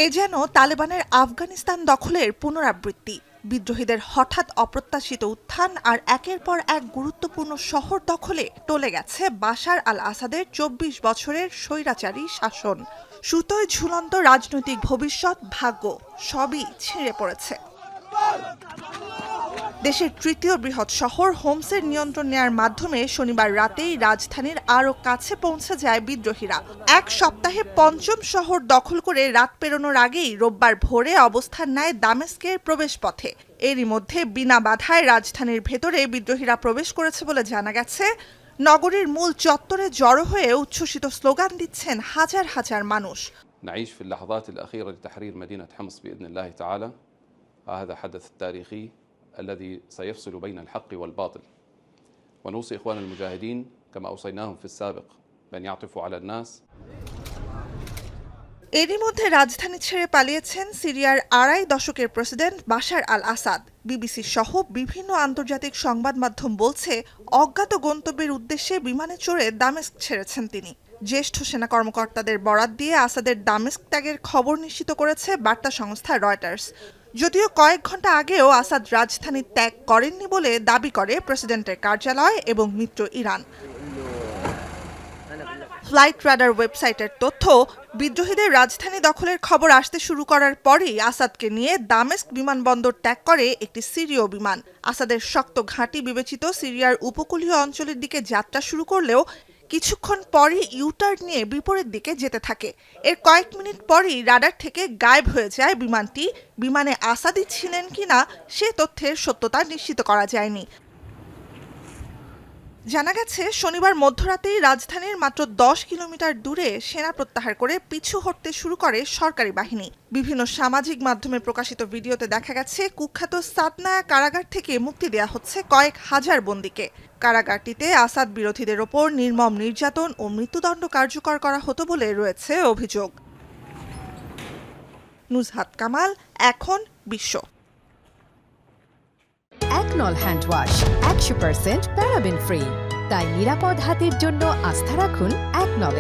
এ যেন তালেবানের আফগানিস্তান দখলের পুনরাবৃত্তি। বিদ্রোহীদের হঠাৎ অপ্রত্যাশিত উত্থান আর একের পর এক গুরুত্বপূর্ণ শহর দখলে টলে গেছে বাশার আল আসাদের ২৪ বছরের স্বৈরাচারী শাসন। সুতোয় ঝুলন্ত রাজনৈতিক ভবিষ্যৎ, ভাগ্য সবই ছিঁড়ে পড়েছে। দেশের তৃতীয় বৃহৎ শহর হোমসের নিয়ন্ত্রণ নেয়ার মাধ্যমে শনিবার রাতেই রাজধানীর আরও কাছে পৌঁছে যায় বিদ্রোহীরা। এক সপ্তাহে পঞ্চম শহর দখল করে রাত পেরোনোর আগেই রোববার ভোরে অবস্থান নেয় দামেস্কের প্রবেশপথে। এরই মধ্যে বিনা বাধায় রাজধানীর ভেতরে বিদ্রোহীরা প্রবেশ করেছে বলে জানা গেছে। নগরীর মূল চত্বরে জড়ো হয়ে উচ্ছ্বসিত স্লোগান দিচ্ছেন হাজার হাজার মানুষ। نعيش في اللحظات الأخيرة لتحرير مدينة حمص بإذن الله تعالى. هذا حدث تاريخي الذي سيفصل بين الحق والباطل. ونوصي إخوان المجاهدين كما أوصيناهم في السابق بأن يعطفوا على الناس. এরই মধ্যে রাজধানী ছেড়ে পালিয়েছেন সিরিয়ার আড়াই দশকের প্রেসিডেন্ট বাশার আল আসাদ। বিবিসি সহ বিভিন্ন আন্তর্জাতিক সংবাদ মাধ্যম বলছে, অজ্ঞাত গন্তব্যের উদ্দেশ্যে বিমানে চড়ে দামেস্ক ছেড়েছেন তিনি। জ্যেষ্ঠ সেনা কর্মকর্তাদের বরাত দিয়ে আসাদের দামেস্ক ত্যাগের খবর নিশ্চিত করেছে বার্তা সংস্থা রয়টার্স। যদিও কয়েক ঘন্টা আগেও আসাদ রাজধানী ত্যাগ করেননি বলে দাবি করে প্রেসিডেন্টের কার্যালয় এবং মিত্র ইরান। ফ্লাইট রাডার ওয়েবসাইটের তথ্য, বিদ্রোহীদের রাজধানী দখলের খবর আসতে শুরু করার পরই আসাদকে নিয়ে দামেস্ক বিমানবন্দর ত্যাগ করে একটি সিরীয় বিমান। আসাদের শক্ত ঘাঁটি বিবেচিত সিরিয়ার উপকূলীয় অঞ্চলের দিকে যাত্রা শুরু করলেও কিছুক্ষণ পরই ইউটার্ন নিয়ে বিপরীত দিকে যেতে থাকে। এর কয়েক মিনিট পরই রাডার থেকে গায়েব হয়ে যায় বিমানটি। বিমানে আসাদই ছিলেন কিনা সে তথ্যের সত্যতা নিশ্চিত করা যায়নি। জানা গেছে, শনিবার মধ্যরাতেই রাজধানীর মাত্র ১০ কিলোমিটার দূরে সেনা প্রত্যাহার করে পিছু হটতে শুরু করে সরকারি বাহিনী। বিভিন্ন সামাজিক মাধ্যমে প্রকাশিত ভিডিওতে দেখা গেছে কুখ্যাত সাতনায়া কারাগার থেকে মুক্তি দেয়া হচ্ছে কয়েক হাজার বন্দীকে। কারাগারটিতে আসাদ বিরোধীদের ওপর নির্মম নির্যাতন ও মৃত্যুদণ্ড কার্যকর করা হতো বলে রয়েছে অভিযোগ। নুজহাত কামাল, এখন বিশ্ব। একনল হ্যান্ড ওয়াশ 100% প্যারাবেন ফ্রি, তাই নিরাপদ হাতের জন্য আস্থা রাখুন একনল।